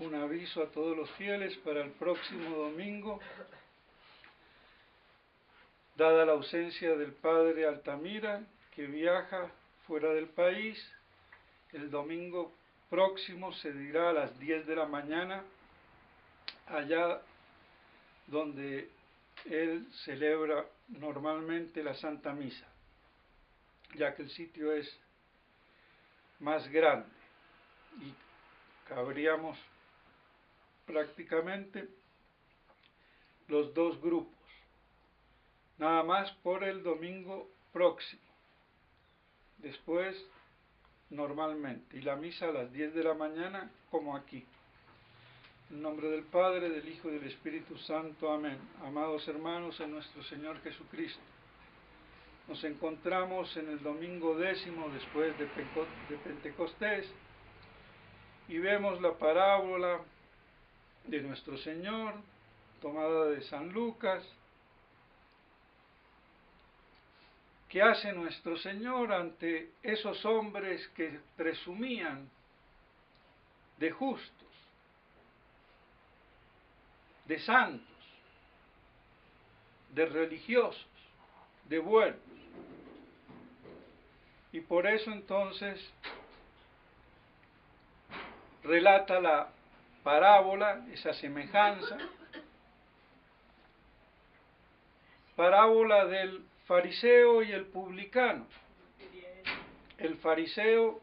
un aviso a todos los fieles para el próximo domingo. Dada la ausencia del padre Altamira, que viaja fuera del país, el domingo próximo se dirá a las 10 de la mañana, allá donde él celebra normalmente la Santa Misa, ya que el sitio es más grande y cabríamos prácticamente los dos grupos, nada más por el domingo próximo. Después, normalmente, y la misa a las 10 de la mañana, como aquí. En nombre del Padre, del Hijo y del Espíritu Santo. Amén. Amados hermanos en nuestro Señor Jesucristo, nos encontramos en el domingo 10 después de Pentecostés y vemos la parábola de nuestro Señor, tomada de San Lucas. ¿Qué hace nuestro Señor ante esos hombres que presumían de justos, de santos, de religiosos, de buenos? Y por eso entonces relata la parábola, esa semejanza, parábola del fariseo y el publicano. El fariseo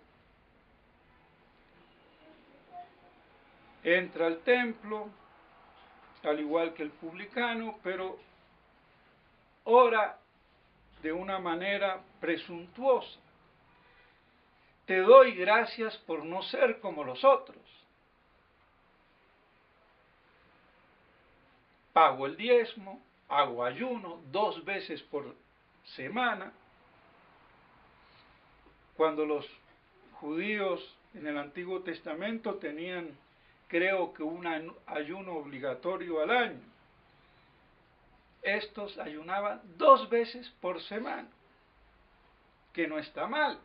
entra al templo, al igual que el publicano, pero ora de una manera presuntuosa. Te doy gracias por no ser como los otros. Pago el diezmo, hago ayuno 2 veces por semana. Cuando los judíos en el Antiguo Testamento tenían, creo que un ayuno obligatorio al año, estos ayunaban 2 veces por semana, que no está mal.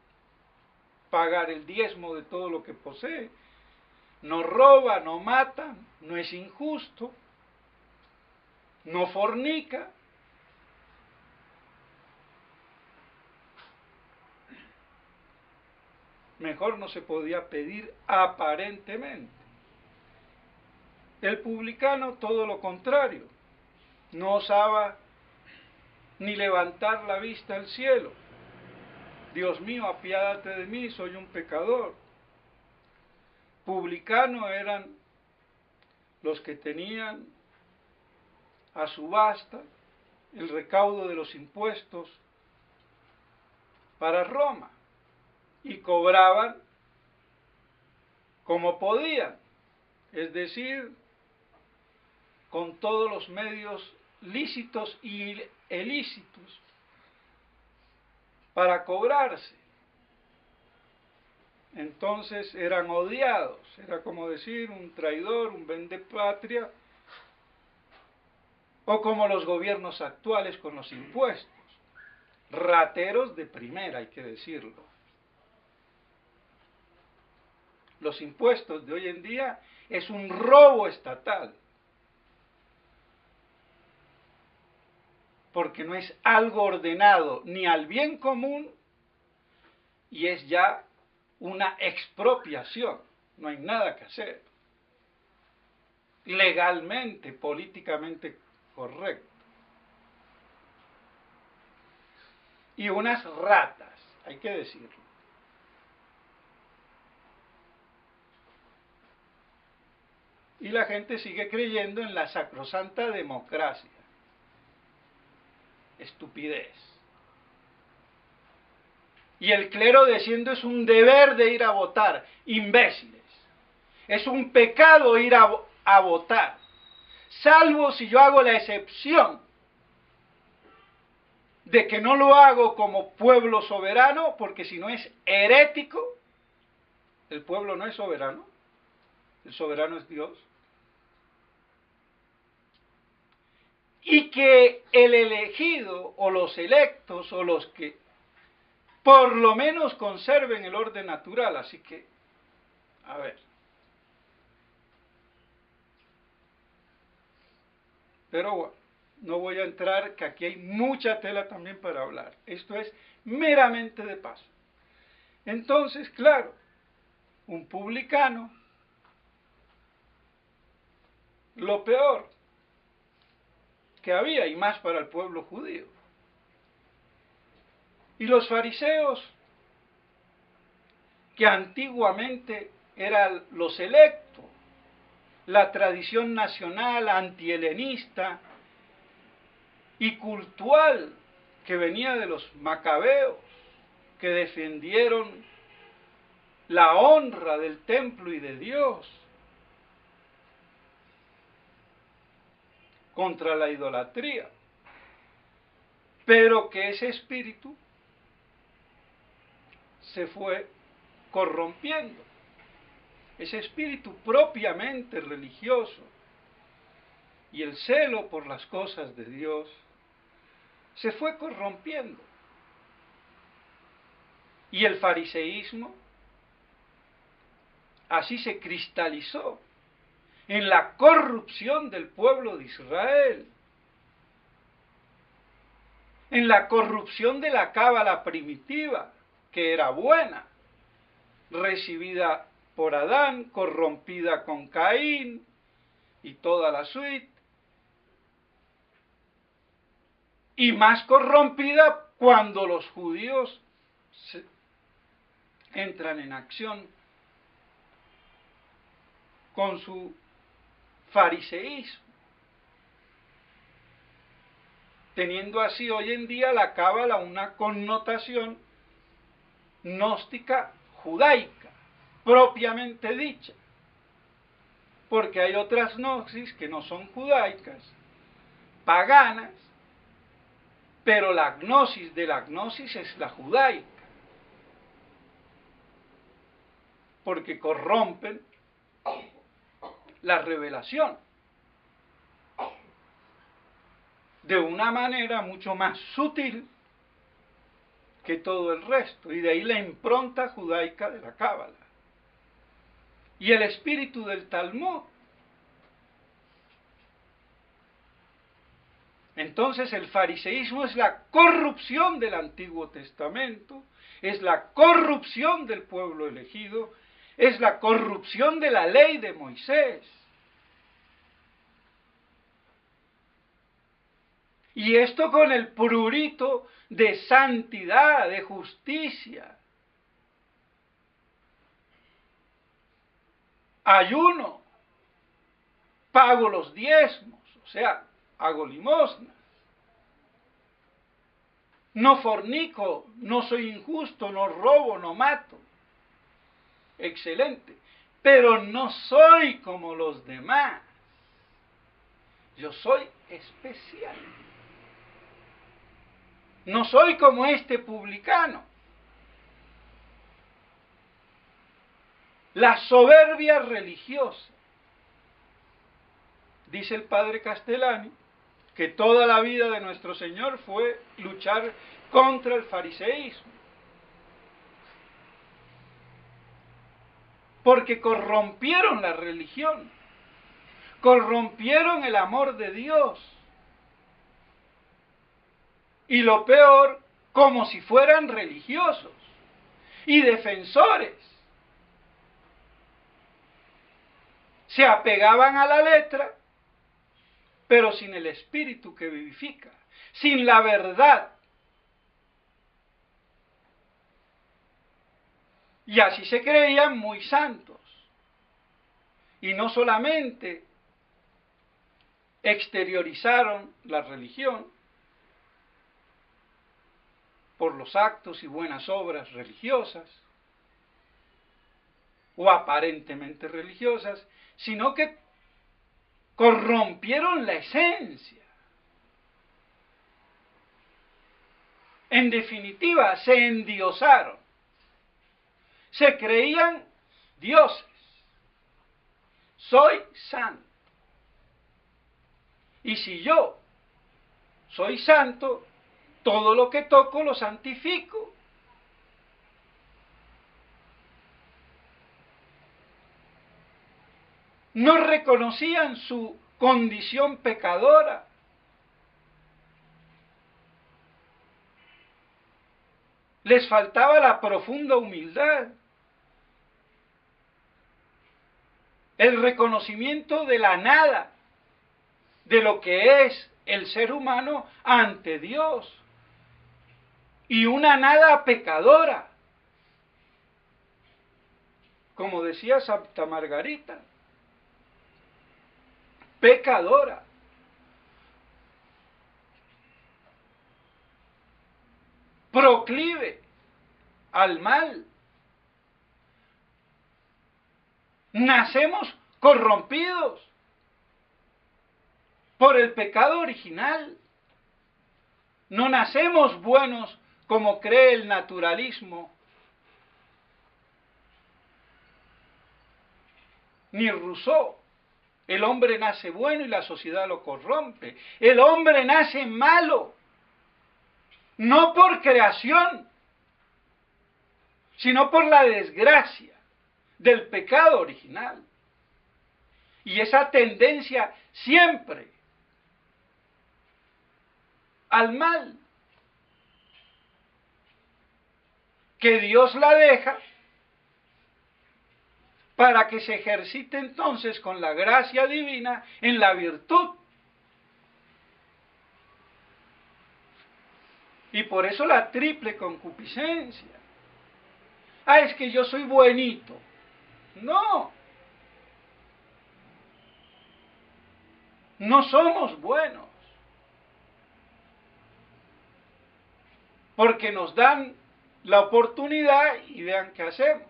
Pagar el diezmo de todo lo que posee, no roba, no mata, no es injusto, no fornica. Mejor no se podía pedir aparentemente. El publicano todo lo contrario, no osaba ni levantar la vista al cielo. Dios mío, apiádate de mí, soy un pecador. Publicano eran los que tenían a subasta el recaudo de los impuestos para Roma y cobraban como podían, es decir, con todos los medios lícitos y ilícitos para cobrarse. Entonces eran odiados, era como decir un traidor, un vendepatria, o como los gobiernos actuales con los impuestos, rateros de primera, hay que decirlo. Los impuestos de hoy en día es un robo estatal, porque no es algo ordenado ni al bien común y es ya una expropiación, no hay nada que hacer. Legalmente, políticamente correcto. Y unas ratas, hay que decirlo. Y la gente sigue creyendo en la sacrosanta democracia. Estupidez. Y el clero diciendo es un deber de ir a votar. Imbéciles. Es un pecado ir a votar. Salvo si yo hago la excepción de que no lo hago como pueblo soberano, porque si no es herético, el pueblo no es soberano, el soberano es Dios. Y que el elegido o los electos o los que por lo menos conserven el orden natural. Así que, a ver, Pero bueno, no voy a entrar, que aquí hay mucha tela también para hablar. Esto es meramente de paso. Entonces, claro, un publicano, lo peor que había, y más para el pueblo judío. Y los fariseos, que antiguamente eran los electos, la tradición nacional antihelenista y cultural que venía de los macabeos, que defendieron la honra del templo y de Dios contra la idolatría, pero que ese espíritu se fue corrompiendo. Ese espíritu propiamente religioso y el celo por las cosas de Dios se fue corrompiendo. Y el fariseísmo así se cristalizó en la corrupción del pueblo de Israel, en la corrupción de la cábala primitiva, que era buena, recibida por Adán, corrompida con Caín y toda la suite, y más corrompida cuando los judíos entran en acción con su fariseísmo, teniendo así hoy en día la cábala una connotación gnóstica judaica, propiamente dicha, porque hay otras gnosis que no son judaicas, paganas, pero la gnosis de la gnosis es la judaica, porque corrompen la revelación de una manera mucho más sutil que todo el resto, y de ahí la impronta judaica de la cábala y el espíritu del Talmud. Entonces el fariseísmo es la corrupción del Antiguo Testamento, es la corrupción del pueblo elegido, es la corrupción de la ley de Moisés. Y esto con el prurito de santidad, de justicia, ayuno, pago los diezmos, o sea, hago limosna, no fornico, no soy injusto, no robo, no mato. Excelente, pero no soy como los demás, yo soy especial. No soy como este publicano. La soberbia religiosa. Dice el padre Castellani que toda la vida de nuestro Señor fue luchar contra el fariseísmo, porque corrompieron la religión, corrompieron el amor de Dios, y lo peor, como si fueran religiosos y defensores. Se apegaban a la letra, pero sin el espíritu que vivifica, sin la verdad. Y así se creían muy santos. Y no solamente exteriorizaron la religión por los actos y buenas obras religiosas, o aparentemente religiosas, sino que corrompieron la esencia. En definitiva, se endiosaron, se creían dioses. Soy santo. Y si yo soy santo, todo lo que toco lo santifico. No reconocían su condición pecadora. Les faltaba la profunda humildad, el reconocimiento de la nada, de lo que es el ser humano ante Dios, y una nada pecadora, como decía Santa Margarita, pecadora. Proclive al mal. Nacemos corrompidos por el pecado original. No nacemos buenos como cree el naturalismo, ni Rousseau. El hombre nace bueno y la sociedad lo corrompe. El hombre nace malo, no por creación, sino por la desgracia del pecado original. Y esa tendencia siempre al mal, que Dios la deja para que se ejercite entonces con la gracia divina en la virtud. Y por eso la triple concupiscencia. Ah, es que yo soy buenito. No. No somos buenos. Porque nos dan la oportunidad y vean qué hacemos.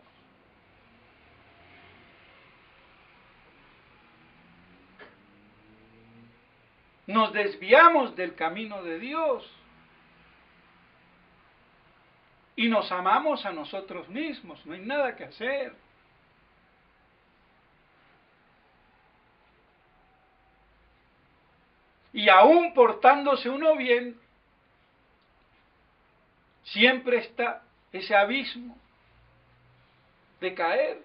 Nos desviamos del camino de Dios y nos amamos a nosotros mismos, no hay nada que hacer. Y aún portándose uno bien, siempre está ese abismo de caer.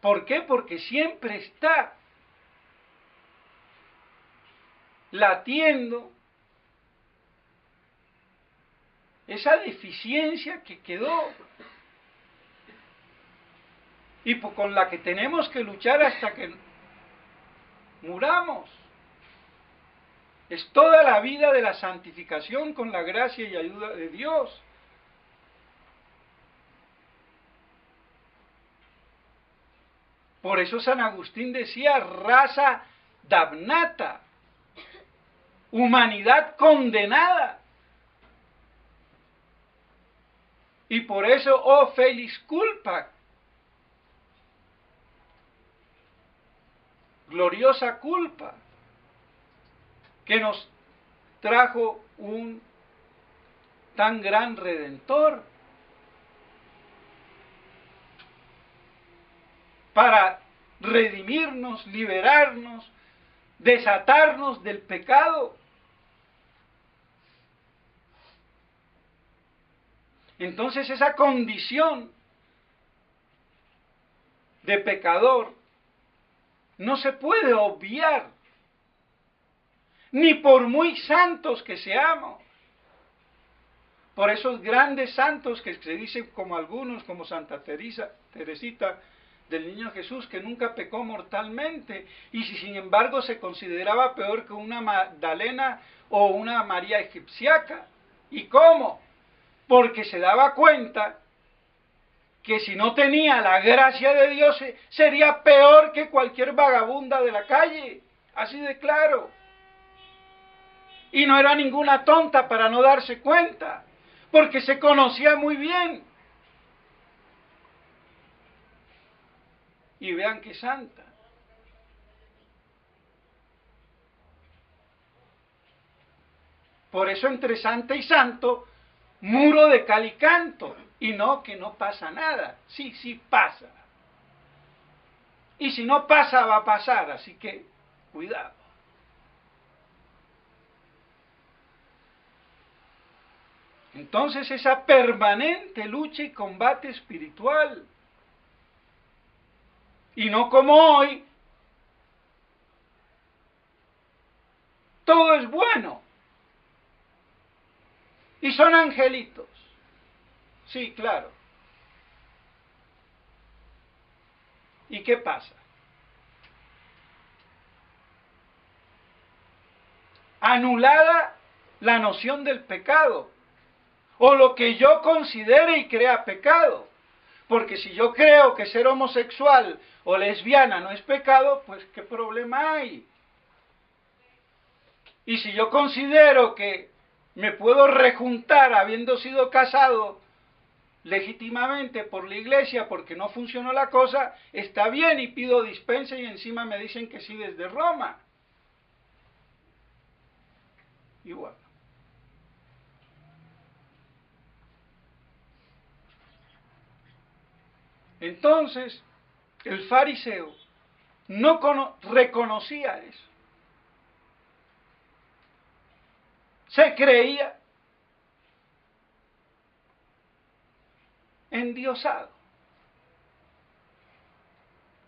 ¿Por qué? Porque siempre está latiendo esa deficiencia que quedó y con la que tenemos que luchar hasta que muramos. Es toda la vida de la santificación con la gracia y ayuda de Dios. Por eso San Agustín decía, raza damnata, humanidad condenada. Y por eso, oh feliz culpa, gloriosa culpa, que nos trajo un tan gran Redentor para redimirnos, liberarnos, desatarnos del pecado. Entonces esa condición de pecador no se puede obviar, ni por muy santos que seamos. Por esos grandes santos que se dicen como algunos, como Santa Teresita del Niño Jesús, que nunca pecó mortalmente, y si sin embargo se consideraba peor que una Magdalena o una María Egipciaca. ¿Y cómo? Porque se daba cuenta que si no tenía la gracia de Dios sería peor que cualquier vagabunda de la calle, así de claro. Y no era ninguna tonta para no darse cuenta, porque se conocía muy bien. Y vean qué santa. Por eso entre santa y santo, muro de cal y canto. Y no, que no pasa nada. Sí, sí pasa. Y si no pasa, va a pasar. Así que, cuidado. Entonces esa permanente lucha y combate espiritual Y no como hoy, todo es bueno. Y son angelitos. Sí, claro. ¿Y qué pasa? Anulada la noción del pecado, o lo que yo considere y crea pecado. Porque si yo creo que ser homosexual o lesbiana no es pecado, pues ¿qué problema hay? Y si yo considero que me puedo rejuntar habiendo sido casado legítimamente por la iglesia porque no funcionó la cosa, está bien y pido dispensa y encima me dicen que sí desde Roma. Igual. Entonces, el fariseo no reconocía eso. Se creía endiosado.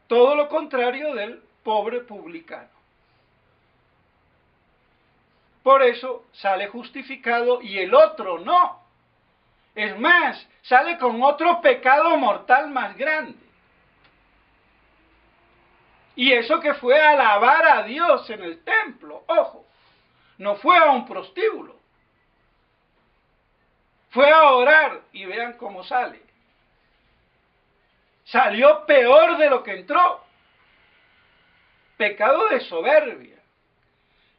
Todo lo contrario del pobre publicano. Por eso sale justificado y el otro no. Es más, sale con otro pecado mortal más grande. Y eso que fue a alabar a Dios en el templo, ojo, no fue a un prostíbulo. Fue a orar y vean cómo sale. Salió peor de lo que entró. Pecado de soberbia.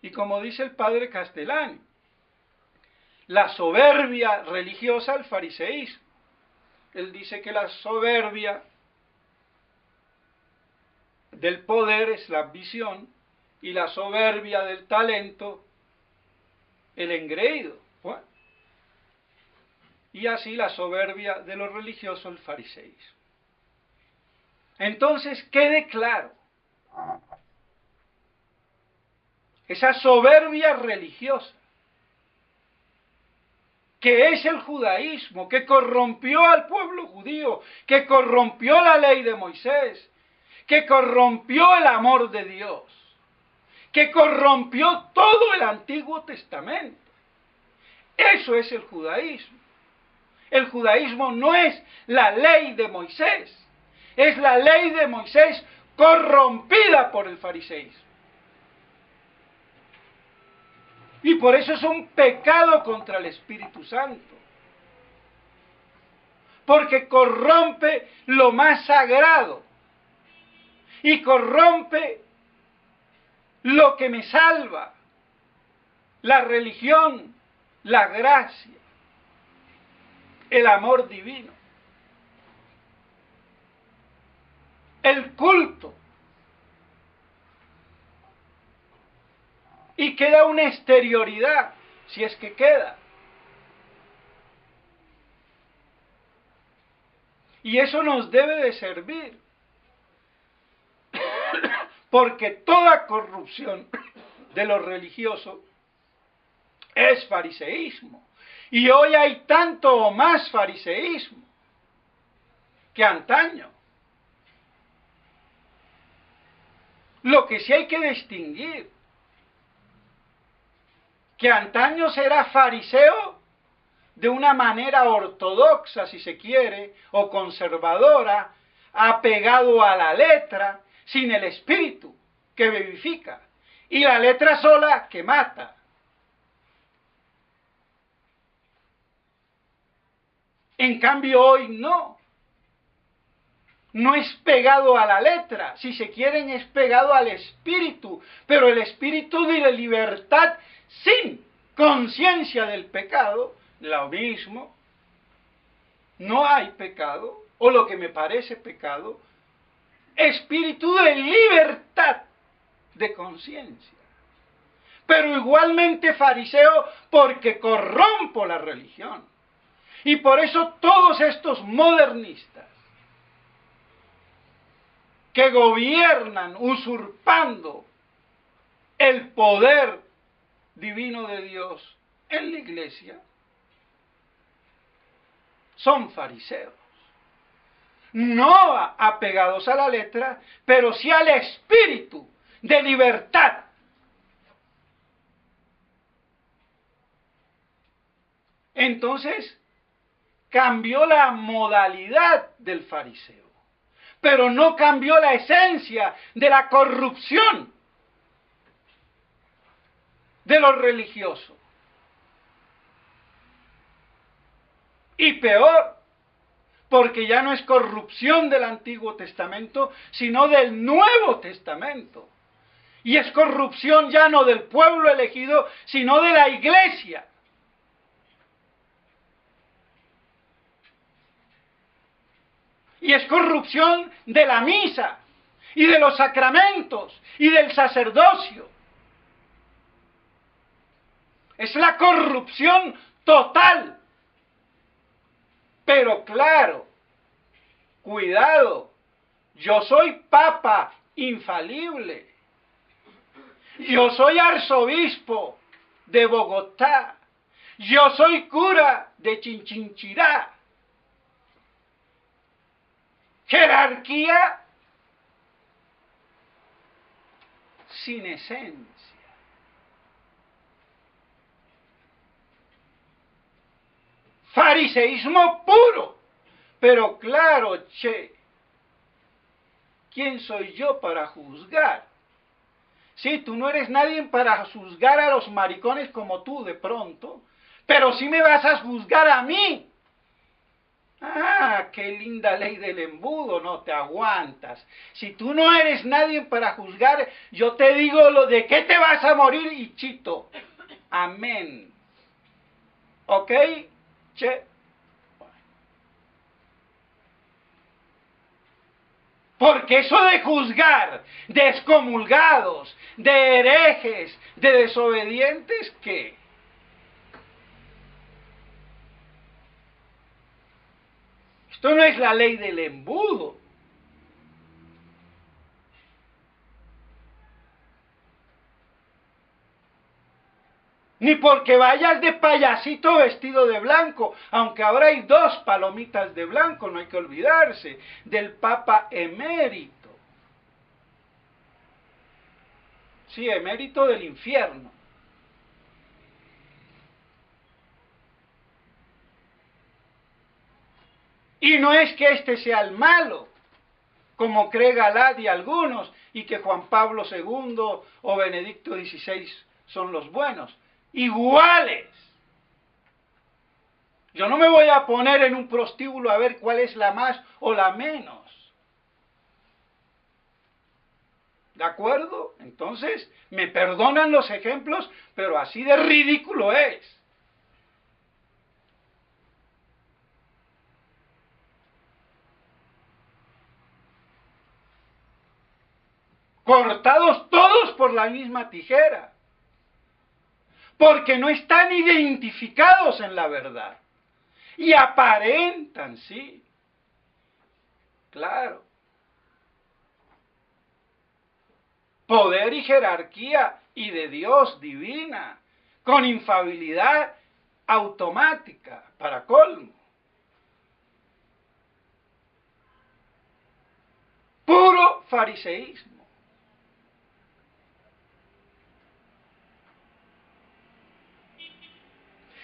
Y como dice el padre Castellani, la soberbia religiosa al fariseísmo. Él dice que la soberbia del poder es la ambición y la soberbia del talento el engreído. Bueno, y así la soberbia de lo religioso el fariseísmo. Entonces quede claro, esa soberbia religiosa que es el judaísmo, que corrompió al pueblo judío, que corrompió la ley de Moisés, que corrompió el amor de Dios, que corrompió todo el Antiguo Testamento. Eso es el judaísmo. El judaísmo no es la ley de Moisés, es la ley de Moisés corrompida por el fariseísmo. Y por eso es un pecado contra el Espíritu Santo. Porque corrompe lo más sagrado. Y corrompe lo que me salva. La religión, la gracia, el amor divino, el culto. Y queda una exterioridad, si es que queda. Y eso nos debe de servir. Porque toda corrupción de lo religioso es fariseísmo. Y hoy hay tanto o más fariseísmo que antaño. Lo que sí hay que distinguir, que antaño era fariseo de una manera ortodoxa, si se quiere, o conservadora, apegado a la letra, sin el espíritu, que vivifica, y la letra sola, que mata. En cambio hoy no. No es pegado a la letra, si se quieren es pegado al espíritu, pero el espíritu de la libertad sin conciencia del pecado, lo mismo, no hay pecado, o lo que me parece pecado, espíritu de libertad de conciencia. Pero igualmente fariseo porque corrompo la religión. Y por eso todos estos modernistas que gobiernan usurpando el poder divino de Dios en la iglesia, son fariseos. no apegados a la letra, pero sí al espíritu de libertad. Entonces, cambió la modalidad del fariseo, pero no cambió la esencia de la corrupción de los religiosos. Y peor, porque ya no es corrupción del Antiguo Testamento, sino del Nuevo Testamento. Y es corrupción ya no del pueblo elegido, sino de la iglesia. Y es corrupción de la misa, y de los sacramentos, y del sacerdocio. Es la corrupción total. Pero claro, cuidado, yo soy papa infalible. Yo soy arzobispo de Bogotá. Yo soy cura de Chinchinchirá. Jerarquía sin esencia. Fariseísmo puro. Pero claro, ¿quién soy yo para juzgar? Sí, tú no eres nadie para juzgar a los maricones como tú de pronto, pero sí me vas a juzgar a mí. Ah, qué linda ley del embudo, no te aguantas. Si tú no eres nadie para juzgar, yo te digo lo de qué te vas a morir y chito. Amén. ¿Ok? Porque eso de juzgar, de excomulgados, de herejes, de desobedientes, ¿qué? Esto no es la ley del embudo. Ni porque vayas de payasito vestido de blanco, aunque ahora hay 2 palomitas de blanco, no hay que olvidarse, del Papa emérito. Sí, emérito del infierno. Y no es que este sea el malo, como cree Galad y algunos, y que Juan Pablo II o Benedicto XVI son los buenos. Iguales. Yo no me voy a poner en un prostíbulo a ver cuál es la más o la menos. ¿De acuerdo? Entonces, me perdonan los ejemplos, pero así de ridículo es. Cortados todos por la misma tijera. Porque no están identificados en la verdad. Y aparentan, sí. Claro. Poder y jerarquía y de Dios divina, con infalibilidad automática, para colmo. Puro fariseísmo.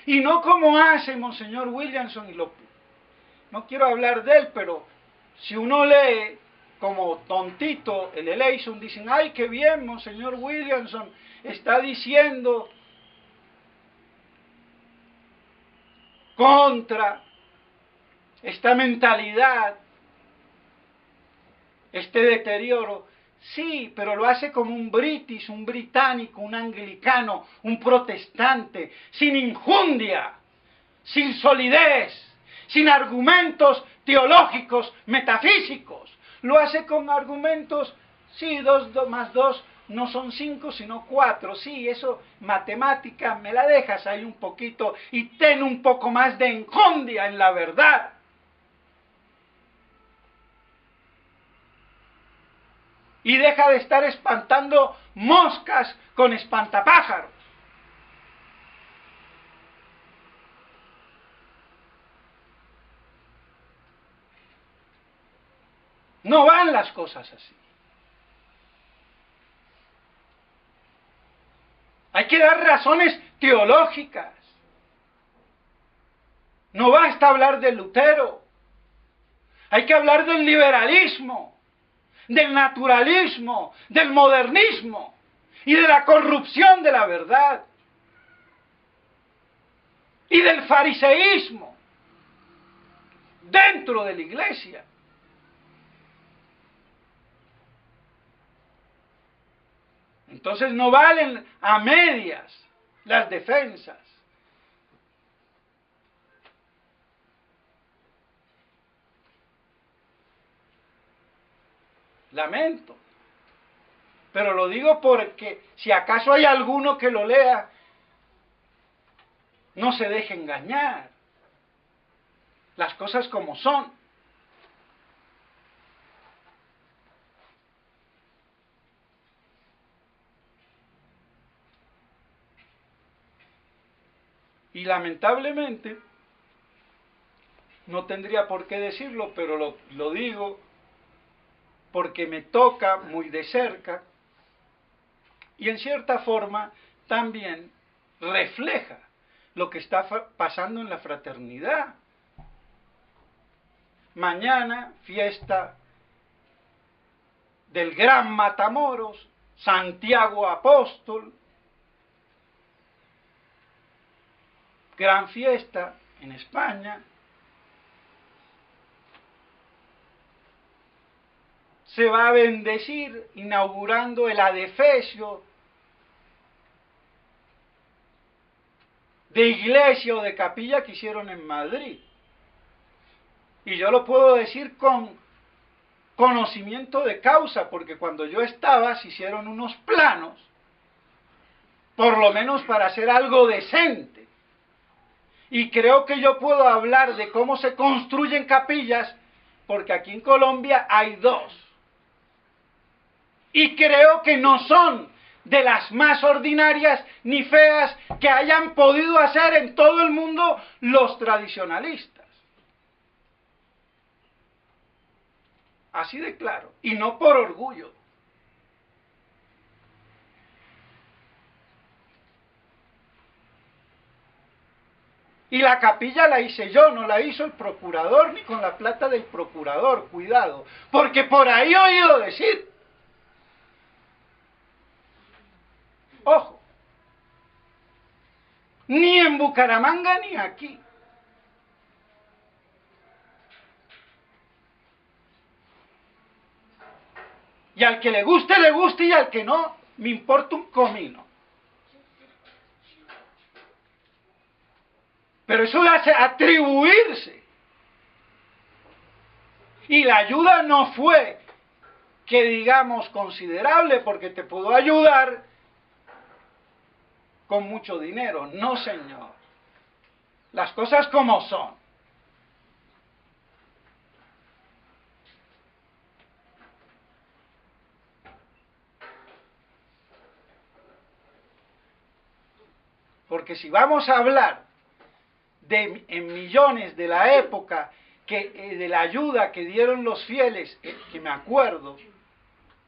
Y no como hace Monseñor Williamson, no quiero hablar de él, pero si uno lee como tontito el Eleison, dicen, ay, qué bien, Monseñor Williamson está diciendo contra esta mentalidad, este deterioro. Sí, pero lo hace como un british, un británico, un anglicano, un protestante, sin injundia, sin solidez, sin argumentos teológicos, metafísicos. Lo hace con argumentos, sí, 2 más 2 no son 5, sino 4. Sí, eso, matemática, me la dejas ahí un poquito y ten un poco más de enjundia en la verdad. Y deja de estar espantando moscas con espantapájaros. No van las cosas así. Hay que dar razones teológicas. No basta hablar de Lutero. Hay que hablar del liberalismo, del naturalismo, del modernismo y de la corrupción de la verdad y del fariseísmo dentro de la iglesia. Entonces no valen a medias las defensas. Lamento. Pero lo digo porque si acaso hay alguno que lo lea, no se deje engañar. Las cosas como son. Y lamentablemente, no tendría por qué decirlo, pero lo digo porque me toca muy de cerca y en cierta forma también refleja lo que está pasando en la fraternidad. Mañana, fiesta del gran Matamoros, Santiago Apóstol, gran fiesta en España. Se va a bendecir inaugurando el adefesio de iglesia o de capilla que hicieron en Madrid. Y yo lo puedo decir con conocimiento de causa, porque cuando yo estaba se hicieron unos planos, por lo menos para hacer algo decente. Y creo que yo puedo hablar de cómo se construyen capillas, porque aquí en Colombia hay dos. Y creo que no son de las más ordinarias ni feas que hayan podido hacer en todo el mundo los tradicionalistas. Así de claro, y no por orgullo. Y la capilla la hice yo, no la hizo el procurador, ni con la plata del procurador, cuidado, porque por ahí he oído decir, ojo, ni en Bucaramanga ni aquí. Y al que le guste, y al que no, me importa un comino. Pero eso de atribuirse. Y la ayuda no fue, que digamos, considerable, porque te pudo ayudar con mucho dinero. No, señor. Las cosas como son. Porque si vamos a hablar en millones de la época, de la ayuda que dieron los fieles, que me acuerdo,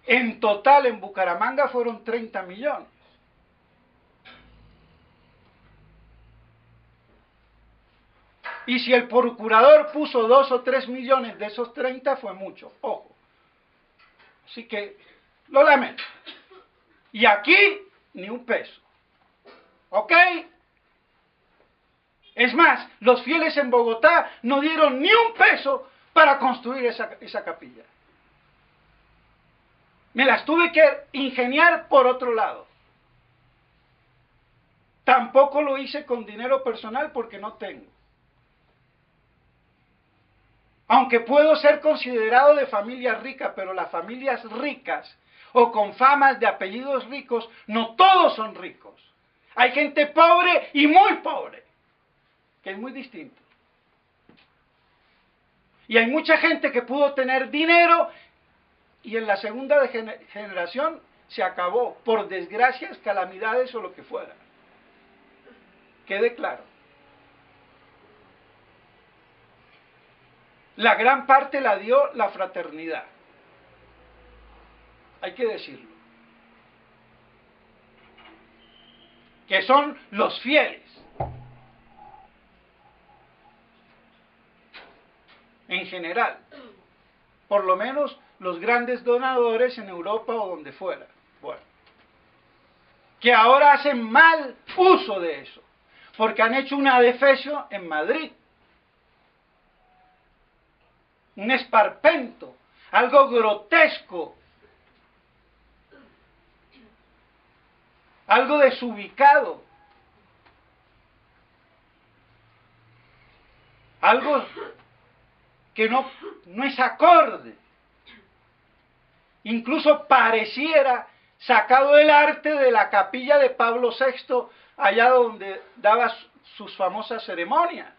en total en Bucaramanga fueron 30 millones. Y si el procurador puso 2 o 3 millones de esos 30, fue mucho, ojo. Así que, lo lamento. Y aquí, ni un peso. ¿Ok? Es más, los fieles en Bogotá no dieron ni un peso para construir esa capilla. Me las tuve que ingeniar por otro lado. Tampoco lo hice con dinero personal porque no tengo. Aunque puedo ser considerado de familia rica, pero las familias ricas o con famas de apellidos ricos, no todos son ricos. Hay gente pobre y muy pobre, que es muy distinto. Y hay mucha gente que pudo tener dinero y en la segunda generación se acabó por desgracias, calamidades o lo que fuera. Quede claro. La gran parte la dio la fraternidad. hay que decirlo, que son los fieles. En general, por lo menos los grandes donadores en Europa o donde fuera. Bueno, que ahora hacen mal uso de eso, porque han hecho un adefesio en Madrid, un esperpento, algo grotesco, algo desubicado, algo que no es acorde. Incluso pareciera sacado el arte de la capilla de Pablo VI, allá donde daba sus famosas ceremonias.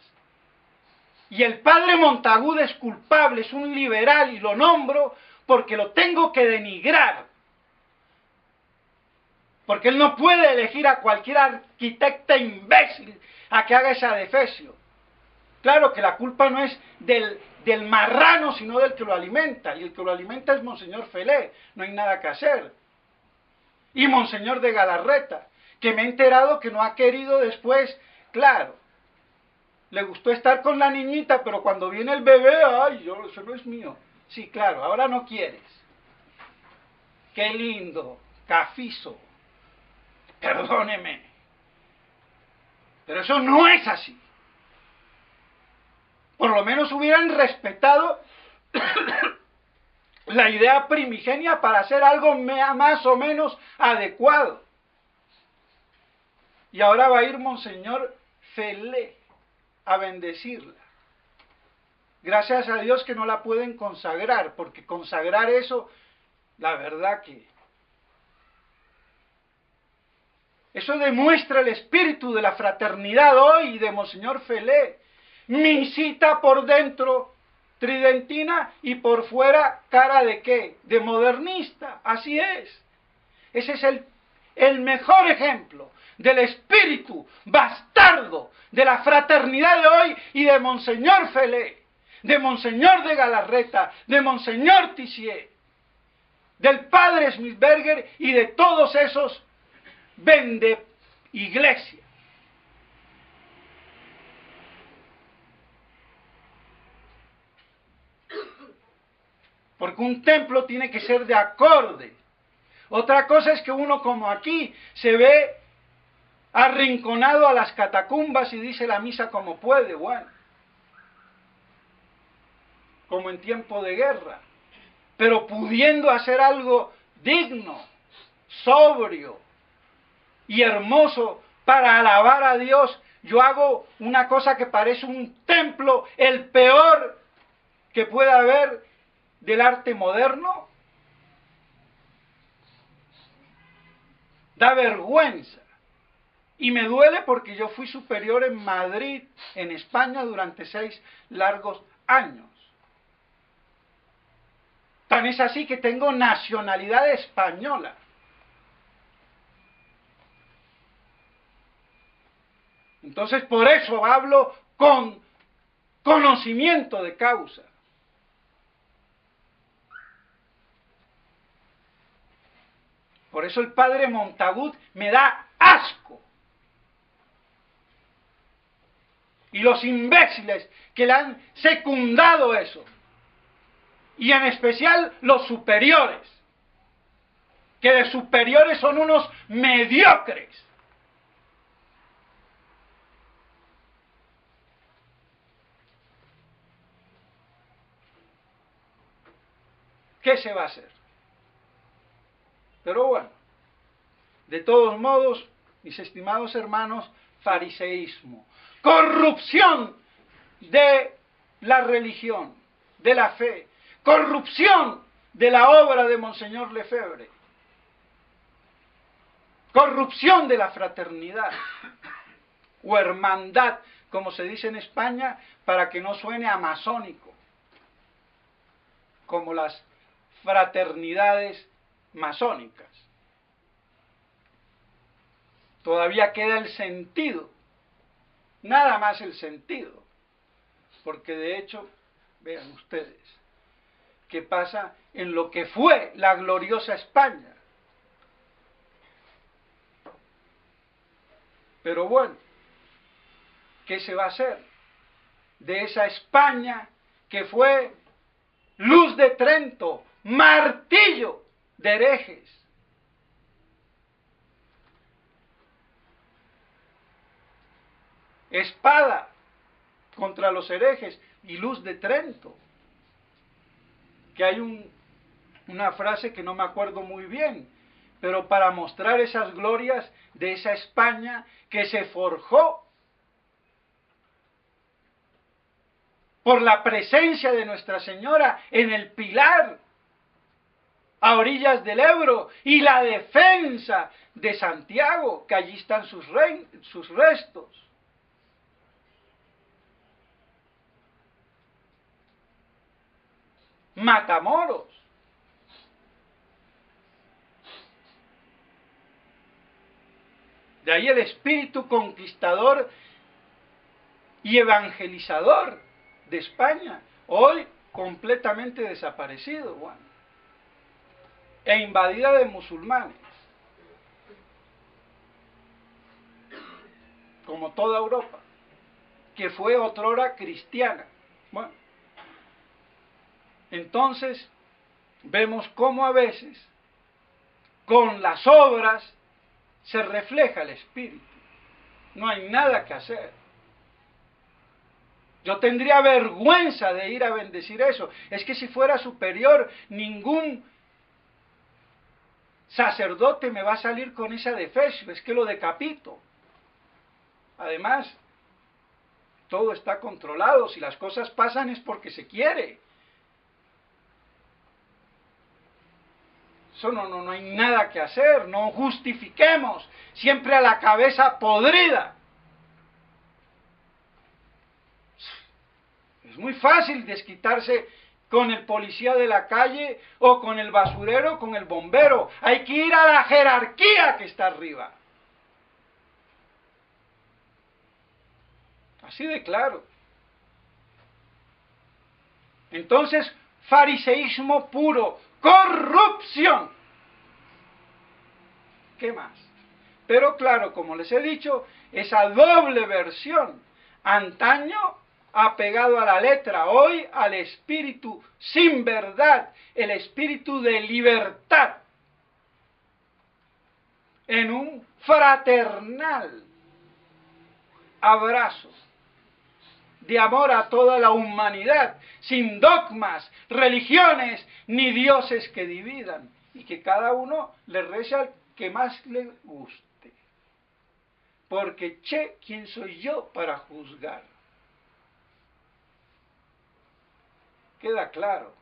Y el padre Montagut es culpable, es un liberal, y lo nombro porque lo tengo que denigrar. Porque él no puede elegir a cualquier arquitecta imbécil a que haga ese adefesio. Claro que la culpa no es del marrano, sino del que lo alimenta. Y el que lo alimenta es Monseñor Felé, no hay nada que hacer. Y Monseñor de Galarreta, que me he enterado que no ha querido después, claro, le gustó estar con la niñita, pero cuando viene el bebé, ay, eso no es mío. Sí, claro, ahora no quieres. Qué lindo, cafizo, perdóneme. Pero eso no es así. Por lo menos hubieran respetado la idea primigenia para hacer algo más o menos adecuado. Y ahora va a ir Monseñor Felé a bendecirla. Gracias a Dios que no la pueden consagrar, porque consagrar eso, la verdad que eso demuestra el espíritu de la fraternidad hoy de Monseñor Felé. Misita por dentro tridentina y por fuera cara de ¿qué? De modernista. Así es. Ese es el mejor ejemplo del espíritu bastardo de la fraternidad de hoy y de Monseñor Felé, de Monseñor de Galarreta, de Monseñor Tissier, del padre Smithberger y de todos esos vende iglesia. Porque un templo tiene que ser de acorde. Otra cosa es que uno como aquí se ve arrinconado a las catacumbas y dice la misa como puede, bueno, como en tiempo de guerra, pero pudiendo hacer algo digno, sobrio y hermoso para alabar a Dios, yo hago una cosa que parece un templo, el peor que pueda haber del arte moderno. Da vergüenza. Y me duele porque yo fui superior en Madrid, en España, durante 6 largos años. Tan es así que tengo nacionalidad española. Entonces por eso hablo con conocimiento de causa. Por eso el padre Montagut me da asco. Y los imbéciles que le han secundado eso. Y en especial los superiores. Que de superiores son unos mediocres. ¿Qué se va a hacer? Pero bueno, de todos modos, mis estimados hermanos, fariseísmo, corrupción de la religión, de la fe, corrupción de la obra de Monseñor Lefebvre, corrupción de la fraternidad, o hermandad, como se dice en España, para que no suene a masónico, como las fraternidades masónicas. Todavía queda el sentido, nada más el sentido, porque de hecho, vean ustedes, que pasa en lo que fue la gloriosa España. Pero bueno, ¿qué se va a hacer de esa España que fue luz de Trento, martillo de herejes? Espada contra los herejes y luz de Trento. Que hay una frase que no me acuerdo muy bien, pero para mostrar esas glorias de esa España que se forjó por la presencia de Nuestra Señora en el Pilar, a orillas del Ebro, y la defensa de Santiago, que allí están sus restos. Matamoros. De ahí el espíritu conquistador y evangelizador de España, hoy completamente desaparecido, bueno, e invadida de musulmanes, como toda Europa, que fue otrora cristiana. Bueno, entonces vemos cómo a veces con las obras se refleja el espíritu. No hay nada que hacer. Yo tendría vergüenza de ir a bendecir eso. Es que si fuera superior, ningún sacerdote me va a salir con esa defecio. Es que lo decapito. Además, todo está controlado. Si las cosas pasan es porque se quiere. Eso no hay nada que hacer. No justifiquemos siempre a la cabeza podrida. Es muy fácil desquitarse con el policía de la calle o con el basurero, con el bombero. Hay que ir a la jerarquía que está arriba. Así de claro. Entonces, fariseísmo puro, corrupción. ¿Qué más? Pero claro, como les he dicho, esa doble versión, antaño apegado a la letra, hoy al espíritu sin verdad, el espíritu de libertad, en un fraternal abrazo de amor a toda la humanidad, sin dogmas, religiones, ni dioses que dividan, y que cada uno le reza al que más le guste. Porque, ¿quién soy yo para juzgar? Queda claro.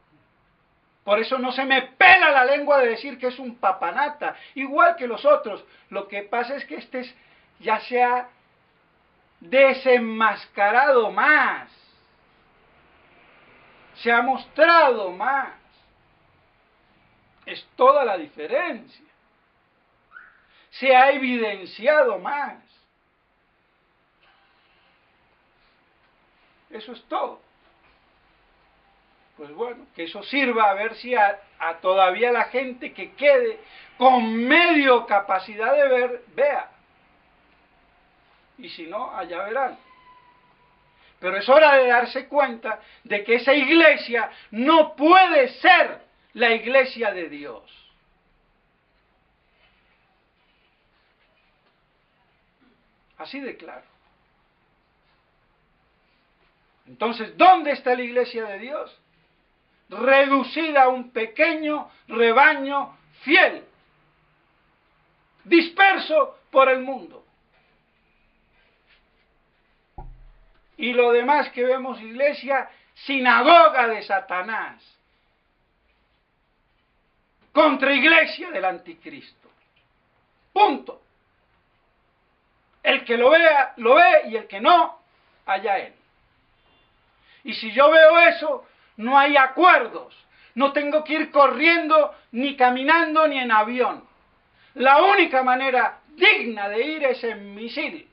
Por eso no se me pela la lengua de decir que es un papanata, igual que los otros. Lo que pasa es que ya se ha desenmascarado más, se ha mostrado más. Es toda la diferencia. Se ha evidenciado más. Eso es todo. Pues bueno, que eso sirva a ver si a todavía la gente que quede con medio capacidad de ver, vea. Y si no, allá verán. Pero es hora de darse cuenta de que esa iglesia no puede ser la iglesia de Dios. Así de claro. Entonces, ¿dónde está la iglesia de Dios? Reducida a un pequeño rebaño fiel, disperso por el mundo. Y lo demás que vemos, iglesia, sinagoga de Satanás, contraiglesia del anticristo. Punto. El que lo vea, lo ve, y el que no, allá él. Y si yo veo eso, no hay acuerdos. No tengo que ir corriendo, ni caminando, ni en avión. La única manera digna de ir es en misil,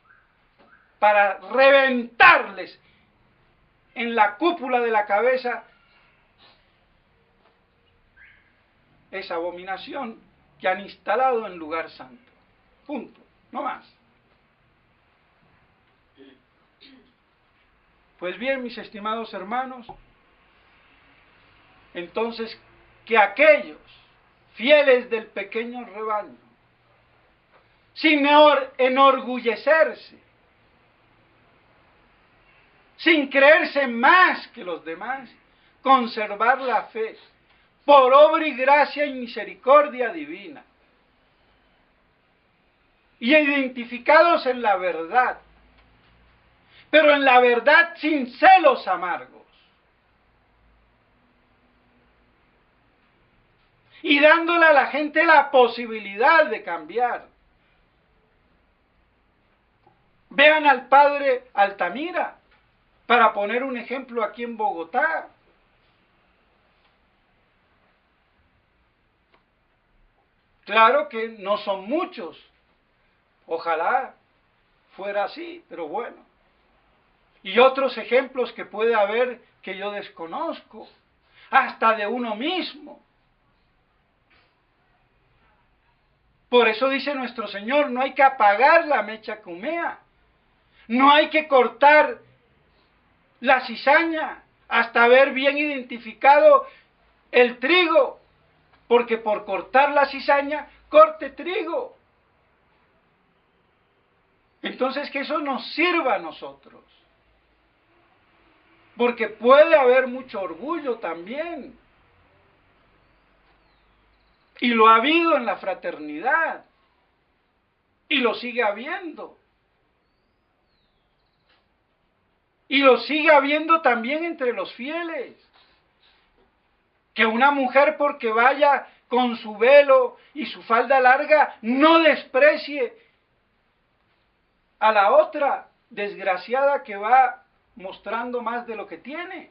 para reventarles en la cúpula de la cabeza esa abominación que han instalado en lugar santo. Punto, no más. Pues bien, mis estimados hermanos, entonces que aquellos fieles del pequeño rebaño, sin enorgullecerse, sin creerse más que los demás, conservar la fe, por obra y gracia y misericordia divina, y identificados en la verdad, pero en la verdad sin celos amargos, y dándole a la gente la posibilidad de cambiar. Vean al padre Altamira, para poner un ejemplo aquí en Bogotá. Claro que no son muchos, ojalá fuera así, pero bueno. Y otros ejemplos que puede haber que yo desconozco, hasta de uno mismo. Por eso dice nuestro Señor, no hay que apagar la mecha que humea, no hay que cortar la cizaña hasta haber bien identificado el trigo, porque por cortar la cizaña, corte trigo. Entonces que eso nos sirva a nosotros, porque puede haber mucho orgullo también, y lo ha habido en la fraternidad, y lo sigue habiendo. Y lo sigue habiendo también entre los fieles. Que una mujer porque vaya con su velo y su falda larga no desprecie a la otra desgraciada que va mostrando más de lo que tiene.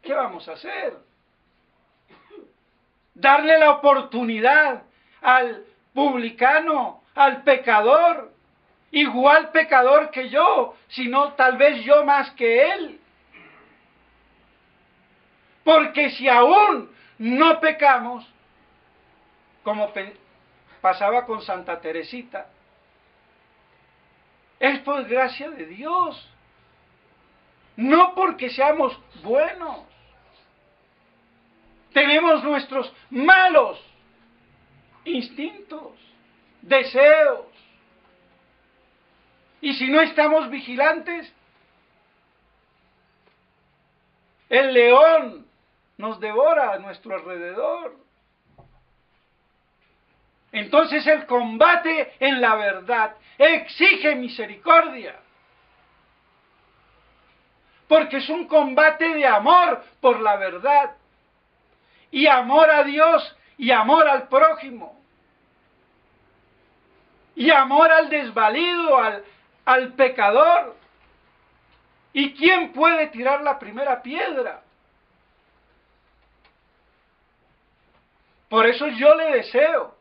¿Qué vamos a hacer? Darle la oportunidad al publicano, al pecador, igual pecador que yo, sino tal vez yo más que él. Porque si aún no pecamos, como pasaba con Santa Teresita, es por gracia de Dios, no porque seamos buenos. Tenemos nuestros malos instintos, deseos, y si no estamos vigilantes, el león nos devora a nuestro alrededor. Entonces el combate en la verdad exige misericordia, porque es un combate de amor por la verdad, y amor a Dios, y amor al prójimo, y amor al desvalido, al pecador. ¿Y quién puede tirar la primera piedra? Por eso yo le deseo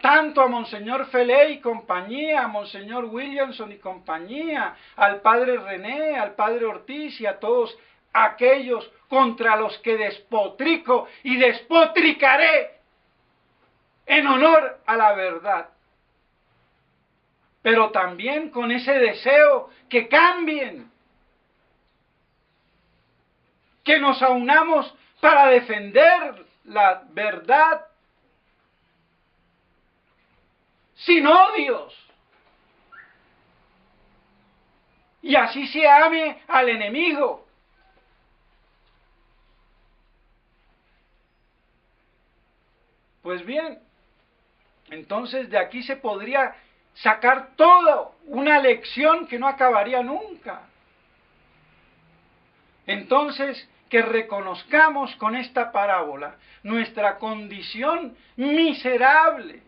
tanto a Monseñor Felé y compañía, a Monseñor Williamson y compañía, al Padre René, al Padre Ortiz y a todos aquellos contra los que despotrico y despotricaré en honor a la verdad. Pero también con ese deseo que cambien, que nos aunamos para defender la verdad, sin odios, y así se ame al enemigo. Pues bien, entonces de aquí se podría sacar toda una lección que no acabaría nunca. Entonces, que reconozcamos con esta parábola nuestra condición miserable.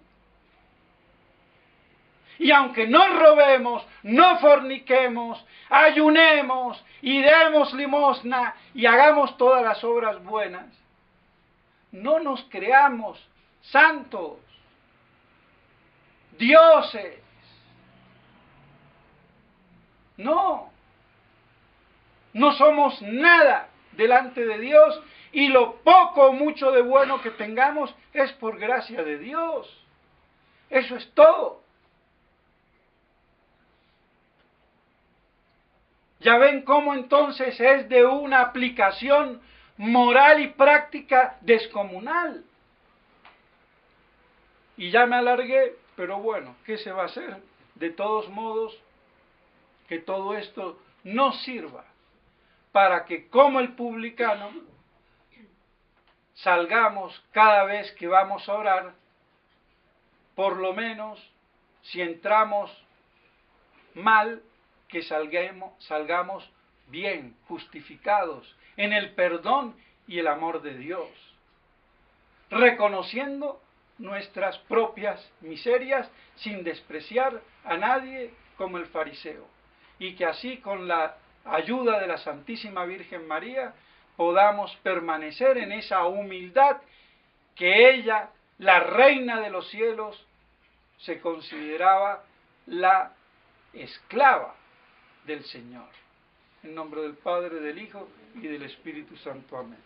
Y aunque no robemos, no forniquemos, ayunemos y demos limosna y hagamos todas las obras buenas, no nos creamos santos, dioses. No somos nada delante de Dios, y lo poco o mucho de bueno que tengamos es por gracia de Dios. Eso es todo. Ya ven cómo entonces es de una aplicación moral y práctica descomunal. Y ya me alargué, pero bueno, ¿qué se va a hacer? De todos modos, que todo esto nos sirva para que, como el publicano, salgamos cada vez que vamos a orar, por lo menos, si entramos mal, que salgamos bien, justificados en el perdón y el amor de Dios, reconociendo nuestras propias miserias sin despreciar a nadie como el fariseo, y que así, con la ayuda de la Santísima Virgen María, podamos permanecer en esa humildad que ella, la Reina de los cielos, se consideraba la esclava del Señor. En nombre del Padre, del Hijo y del Espíritu Santo. Amén.